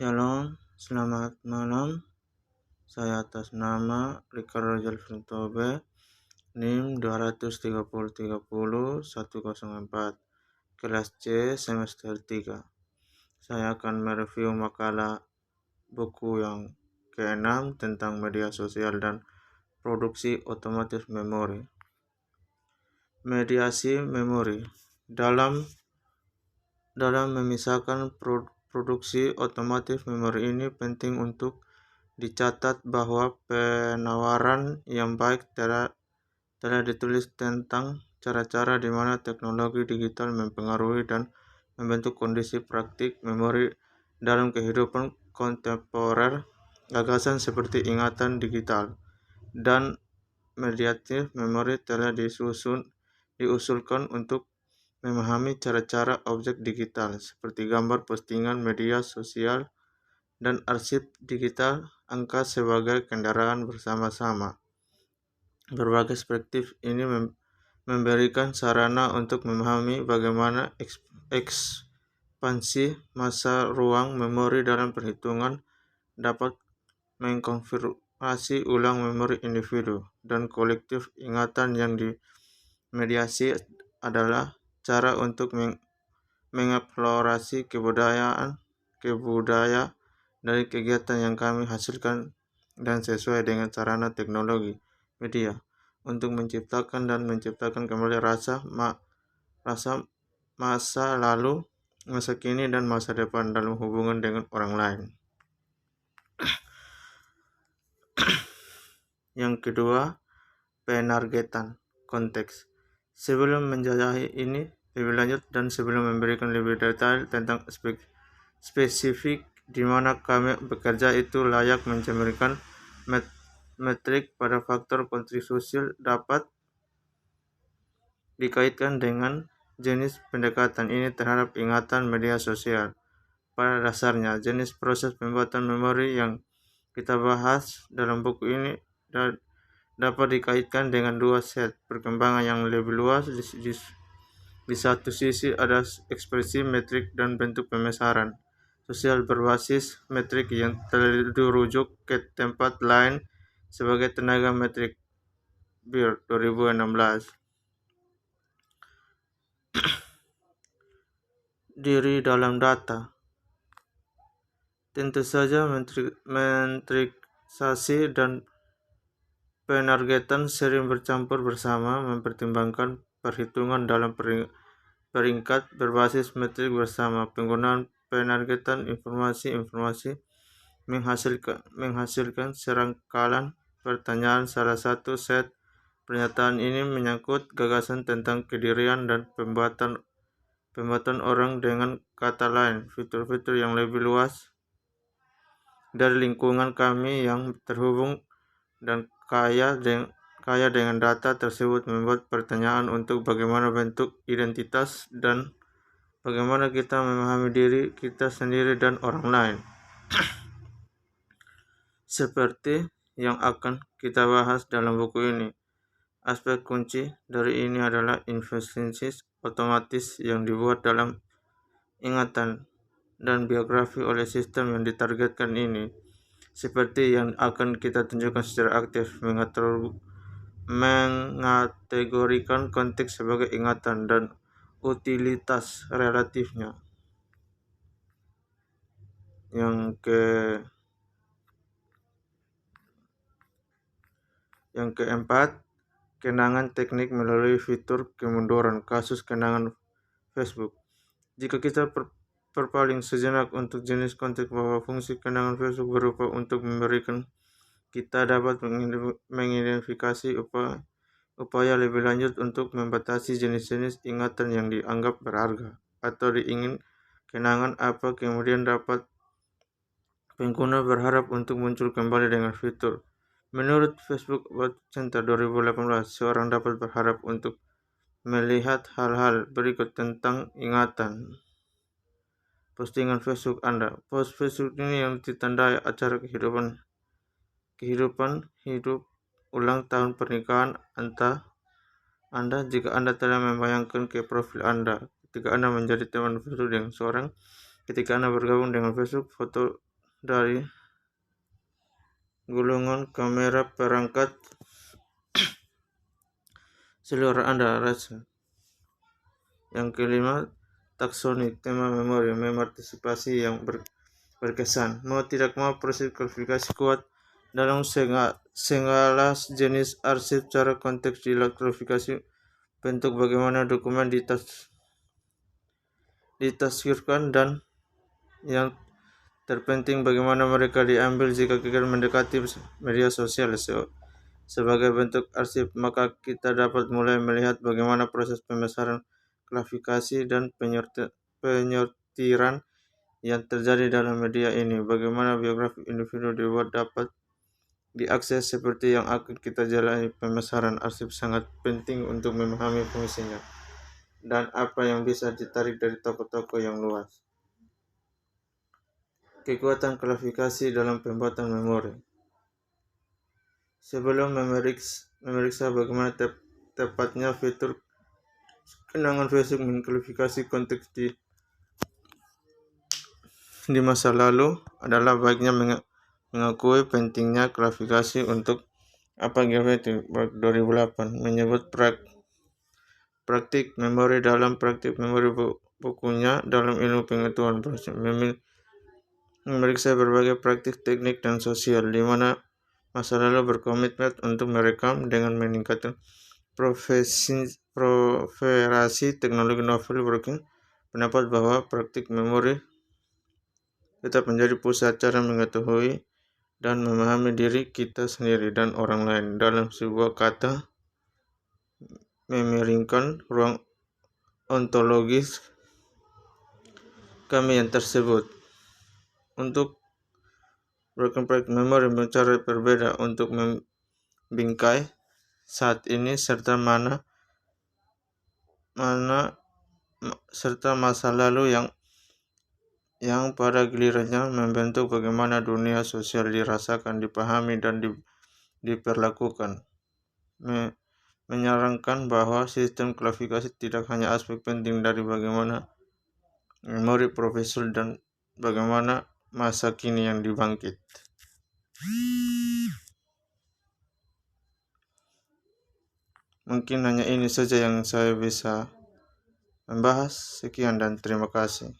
Shalom, selamat malam. Saya atas nama Ricardo Jalfintobe, NIM 23030-104, kelas C semester 3. Saya akan mereview makalah buku yang ke-6 tentang media sosial dan produksi otomatis memori. Mediasi memori. Dalam memisahkan produksi otomatis memori ini penting untuk dicatat bahwa penawaran yang baik telah ditulis tentang cara-cara di mana teknologi digital mempengaruhi dan membentuk kondisi praktik memori dalam kehidupan kontemporer. Gagasan seperti ingatan digital dan mediatif memori telah diusulkan untuk memahami cara-cara objek digital seperti gambar, postingan, media sosial, dan arsip digital angka sebagai kendaraan bersama-sama. Berbagai perspektif ini memberikan sarana untuk memahami bagaimana ekspansi masa ruang memori dalam perhitungan dapat mengkonfirmasi ulang memori individu dan kolektif. Ingatan yang dimediasi adalah cara untuk mengeksplorasi kebudayaan dari kegiatan yang kami hasilkan dan sesuai dengan sarana teknologi media untuk menciptakan kembali rasa masa lalu, masa kini, dan masa depan dalam hubungan dengan orang lain. Yang kedua, penargetan konteks. Sebelum menjelajahi ini lebih lanjut dan sebelum memberikan lebih detail tentang spesifik di mana kami bekerja, itu layak mencerminkan metrik pada faktor kontribusi dapat dikaitkan dengan jenis pendekatan ini terhadap ingatan media sosial. Pada dasarnya, jenis proses pembuatan memori yang kita bahas dalam buku ini dapat dikaitkan dengan dua set perkembangan yang lebih luas. Di satu sisi ada ekspresi metrik dan bentuk pemasaran sosial berbasis metrik yang telah dirujuk ke tempat lain sebagai tenaga metrik Beer 2016. Diri dalam data. Tentu saja metriksasi dan penargetan sering bercampur bersama, mempertimbangkan perhitungan dalam peringkat berbasis metrik bersama. Penggunaan penargetan informasi menghasilkan serangkaian pertanyaan. Salah satu set pernyataan ini menyangkut gagasan tentang kedirian dan pembuatan orang, dengan kata lain, fitur-fitur yang lebih luas dari lingkungan kami yang terhubung dan kaya dengan data tersebut, membuat pertanyaan untuk bagaimana bentuk identitas dan bagaimana kita memahami diri kita sendiri dan orang lain. Seperti yang akan kita bahas dalam buku ini, aspek kunci dari ini adalah investasi otomatis yang dibuat dalam ingatan dan biografi oleh sistem yang ditargetkan ini. Seperti yang akan kita tunjukkan secara aktif, mengategorikan konteks sebagai ingatan dan utilitas relatifnya. Yang keempat, kenangan teknik melalui fitur kemunduran. Kasus kenangan Facebook. Jika kita berpaling sejenak untuk jenis konteks bahwa fungsi kenangan Facebook berupa untuk memberikan kita dapat mengidentifikasi upaya lebih lanjut untuk membatasi jenis-jenis ingatan yang dianggap berharga atau diingin kenangan apa, kemudian dapat pengguna berharap untuk muncul kembali dengan fitur. Menurut Facebook About Center 2018, seorang dapat berharap untuk melihat hal-hal berikut tentang ingatan. Postingan Facebook Anda. Post Facebook ini yang ditandai acara kehidupan hidup ulang tahun pernikahan Anda. Jika Anda telah membayangkan ke profil Anda ketika Anda menjadi teman Facebook dengan seorang, ketika Anda bergabung dengan Facebook, foto dari gulungan kamera perangkat seluruh Anda rasa. Yang kelima, taksonik, tema memori, memartisipasi yang berkesan. Mau tidak mau proses klasifikasi kuat dalam segala jenis arsip. Cara konteks di klasifikasi bentuk bagaimana dokumen ditasvirkan, dan yang terpenting bagaimana mereka diambil. Jika kita mendekati media sosial sebagai bentuk arsip, maka kita dapat mulai melihat bagaimana proses pembesaran, klasifikasi, dan penyortiran yang terjadi dalam media ini. Bagaimana biografi individu dibuat dapat diakses seperti yang akan kita jalani. Pembesaran arsip sangat penting untuk memahami fungsinya dan apa yang bisa ditarik dari toko-toko yang luas. Kekuatan klasifikasi dalam pembuatan memori. Sebelum memeriksa bagaimana tepatnya fitur kenangan Facebook mengklasifikasi konteks di masa lalu, adalah baiknya mengakui pentingnya klasifikasi untuk apa Gavin 2008 menyebut praktik memori dalam praktik memori bukunya dalam ilmu pengetahuan memeriksa berbagai praktik teknik dan sosial di mana masa lalu berkomitmen untuk merekam dengan meningkatkan proliferasi teknologi novel. Pendapat bahwa praktik memori tetap menjadi pusat cara mengetahui dan memahami diri kita sendiri dan orang lain. Dalam sebuah kata, memiringkan ruang ontologis kami yang tersebut untuk praktik memori cara berbeda untuk membingkai saat ini serta serta masa lalu yang pada gilirannya membentuk bagaimana dunia sosial dirasakan, dipahami, dan diperlakukan. Menyarankan bahwa sistem klasifikasi tidak hanya aspek penting dari bagaimana memori profesional dan bagaimana masa kini yang dibangkit. Mungkin hanya ini saja yang saya bisa membahas. Sekian dan terima kasih.